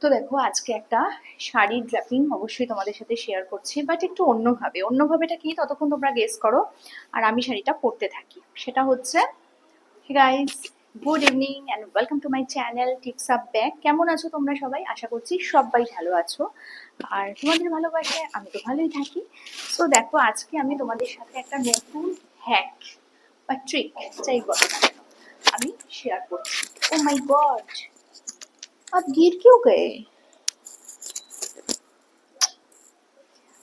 তো দেখো আজকে একটা শাড়ির ড্র্যাপিং অবশ্যই তোমাদের সাথে শেয়ার করছি, বাট একটু অন্যভাবেটা কি ততক্ষণ তোমরা গেস করো আর আমি শাড়িটা পরতে থাকি। সেটা হচ্ছে, hey guys, good evening and welcome to my channel tips up bag. কেমন আছো তোমরা সবাই? আশা করছি সবাই ভালো আছো, আর তোমাদের ভালোবাসায় আমি তো ভালোই থাকি। সো দেখো আজকে আমি তোমাদের সাথে একটা নতুন হ্যাক বা ট্রিক, যাই বলো না কেন, আমি শেয়ার করছি। ও মাই গড, आप गिर क्यों गए?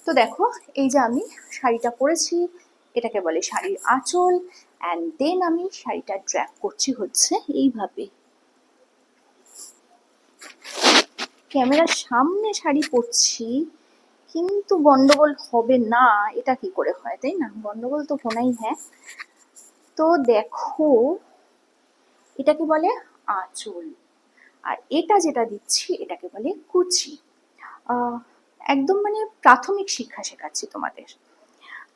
তো দেখো, এই যে আমি শাড়িটা পরেছি, এটাকে বলে শাড়ির আঁচল, অ্যান্ড দেন আমি শাড়িটা ড্র্যাপ করছি হচ্ছে এইভাবে। ক্যামেরার সামনে শাড়ি পরছি, কিন্তু গন্ডগোল হবে না এটা কি করে হয়, তাই না? গন্ডগোল তো হোনাই হ্যাঁ। তো দেখো, এটাকে বলে আঁচল, আর এটা যেটা দিচ্ছি এটাকে বলে কুচি। একদম মানে প্রাথমিক শিক্ষা শেখাচ্ছি তোমাদের।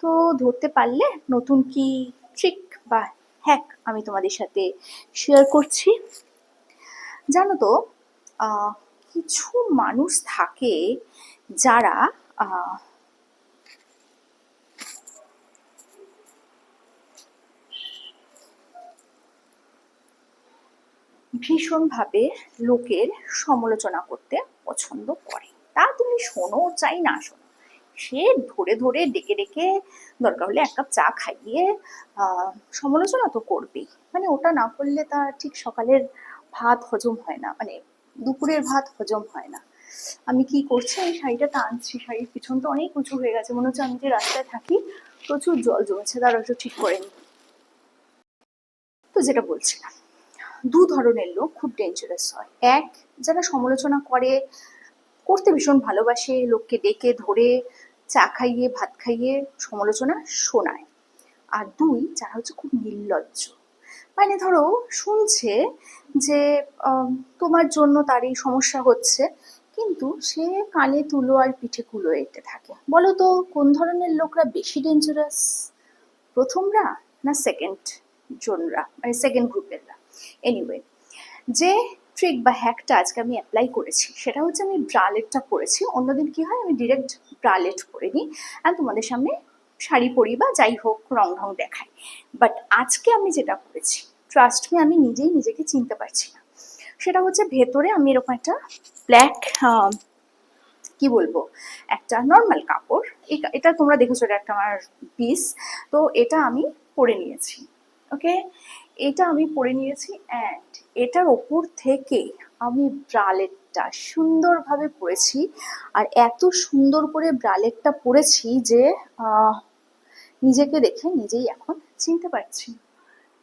তো ধরতে পারলে নতুন কি ট্রিক বা হ্যাক আমি তোমাদের সাথে শেয়ার করছি। জানো তো, কিছু মানুষ থাকে যারা ভীষণভাবে লোকের সমালোচনা করতে পছন্দ করে। তা তুমি শোনো চাই না শোনো, সে ধরে ধরে ডেকে ডেকে দরকার হলে 1 কাপ চা খাইয়ে সমালোচনা তো করবেই। মানে ওটা না করলে তার ঠিক সকালের ভাত হজম হয় না, মানে দুপুরের ভাত হজম হয় না। আমি কি করছি, আমি শাড়িটা টানছি, শাড়ির পিছন তো অনেক উঁচু হয়ে গেছে, মনে হচ্ছে আমি যে রাস্তায় থাকি প্রচুর জল জমেছে, তার একটু ঠিক করে নি। তো যেটা বলছিলাম, দু ধরনের লোক খুব ডেঞ্জারাস হয়। এক, যারা সমালোচনা করতে ভীষণ ভালোবাসে, লোককে ডেকে ধরে চা খাইয়ে ভাত খাইয়ে সমালোচনা শোনায়। আর দুই, যারা হচ্ছে খুব নির্লজ্জ। মানে ধরো শুনছে যে তোমার জন্য তার এই সমস্যা হচ্ছে, কিন্তু সে কানে তুলো আর পিঠে কুলো এঁটে থাকে। বলো তো কোন ধরনের লোকরা বেশি ডেঞ্জারাস, প্রথমরা না সেকেন্ড জনরা, মানে সেকেন্ড গ্রুপেররা? এনিওয়ে, যে ট্রিক বা হ্যাকটা আজকে আমি অ্যাপ্লাই করেছি সেটা হচ্ছে, আমি ব্রালেটটা পরেছি। অন্যদিন কি হয়, আমি ডিরেক্ট ব্রালেট পরে নিই আর তোমাদের সামনে শাড়ি পরি বা যাই হোক রং ঢং দেখাই। বাট আজকে আমি যেটা করেছি, ট্রাস্ট মি, আমি নিজেই নিজেকে চিনতে পারছি না। সেটা হচ্ছে, ভেতরে আমি এরকম একটা ব্ল্যাক, কি বলবো, একটা নর্মাল কাপড়, এটা তোমরা দেখেছো, এটা একটা আমার পিস। তো এটা আমি পরে নিয়েছি, ওকে, এটা আমি পরে নিয়েছি, অ্যান্ড এটার ওপর থেকে আমি ব্রালেটটা সুন্দরভাবে পরেছি। আর এত সুন্দর করে ব্রালেটটা পরেছি যে নিজেকে দেখে নিজেই এখন চিনতে পারছি।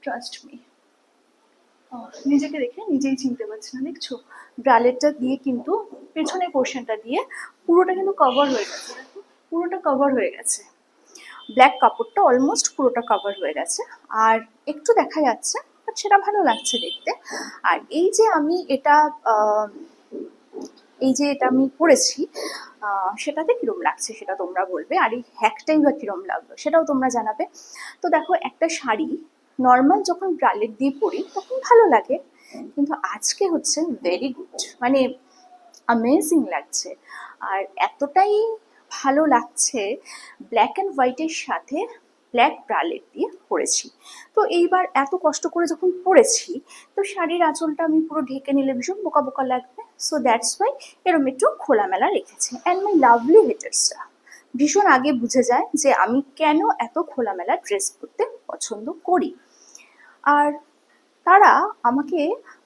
ট্রাস্ট মি, নিজেকে দেখে নিজেই চিনতে পারছি না। দেখছো, ব্রালেটটা দিয়ে কিন্তু পেছনের পোর্শনটা দিয়ে পুরোটা কিন্তু কভার হয়ে গেছে, পুরোটা কভার হয়ে গেছে, ব্ল্যাক কাপড়টা অলমোস্ট পুরোটা কভার হয়ে গেছে, আর একটু দেখা যাচ্ছে, বাট সেটা ভালো লাগছে দেখতে। আর এই যে আমি এটা আমি পরেছি, সেটাতে কিরম লাগছে সেটা তোমরা বলবে, আর এই হ্যাকটাই বা কিরম লাগলো সেটাও তোমরা জানাবে। তো দেখো, একটা শাড়ি নর্মাল যখন ব্রালেট দিয়ে পরি তখন ভালো লাগে, কিন্তু আজকে হচ্ছে ভেরি গুড, মানে অ্যামেজিং লাগছে। আর এতটাই ভালো লাগছে, ব্ল্যাক অ্যান্ড হোয়াইটের সাথে ব্ল্যাক ব্রালেট দিয়ে পরেছি। তো এইবার এত কষ্ট করে যখন পরেছি, তো শাড়ির আঁচলটা আমি পুরো ঢেকে নিলে ভীষণ বোকা বোকা লাগবে। সো দ্যাটস ওয়াই এরম একটু খোলামেলা রেখেছি। অ্যান্ড মাই লাভলি হেটার্সরা ভীষণ আগে বুঝে যায় যে আমি কেন এত খোলামেলা ড্রেস পরতে পছন্দ করি, আর তারা আমাকে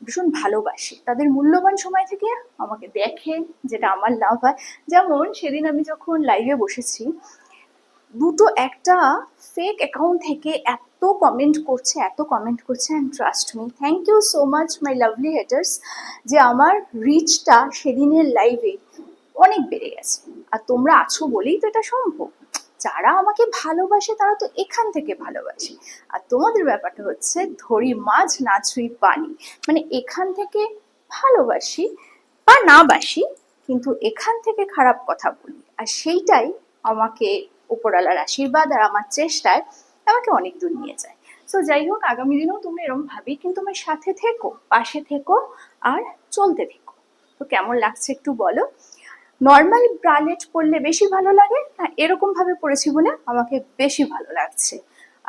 ভীষণ ভালোবাসে, তাদের মূল্যবান সময় থেকে আমাকে দেখে, যেটা আমার লাভ হয়। যেমন সেদিন আমি যখন লাইভে বসেছি, একটা ফেক অ্যাকাউন্ট থেকে এত কমেন্ট করছে, and trust me, thank you so much my lovely haters, যে আমার রিচটা সেদিনের লাইভে অনেক বেড়ে গেছে। আর তোমরা আছো বলেই তো এটা সম্ভব। যারা আমাকে ভালোবাসে তারা তো এখান থেকে ভালোবাসে, আর তোমাদের ব্যাপারটা হচ্ছে ধরি মাছ না ছুঁই পানি, মানে এখান থেকে ভালোবাসি বা না বাসি, কিন্তু এখান থেকে খারাপ কথা বলি, আর সেইটাই আমাকে উপরওয়ালার আশীর্বাদ আর আমার চেষ্টায় আমাকে অনেক দূর নিয়ে যায়। সো যাই হোক, আগামী দিনেও তুমি এরকম ভাবি কিন্তু আমার সাথে থেকো, পাশে থেকো, আর চলতে থেকো। তো কেমন লাগছে একটু বলো। নর্মাল ব্রালেট পরলে বেশি ভালো লাগে না এরকম ভাবে পরেছি বলে আমাকে বেশি ভালো লাগছে।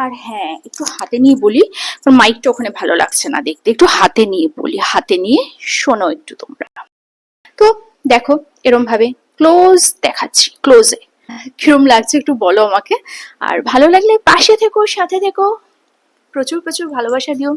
আর হ্যাঁ, একটু হাতে নিয়ে বলি, মাইকটা ওখানে ভালো লাগছে না দেখতে, একটু হাতে নিয়ে বলি, হাতে নিয়ে শোনো একটু তোমরা। তো দেখো এরম ভাবে ক্লোজ দেখাচ্ছি, ক্লোজে কিরম লাগছে একটু বলো আমাকে। আর ভালো লাগলে পাশে থেকো, সাথে থেকো, প্রচুর প্রচুর ভালোবাসা দিও।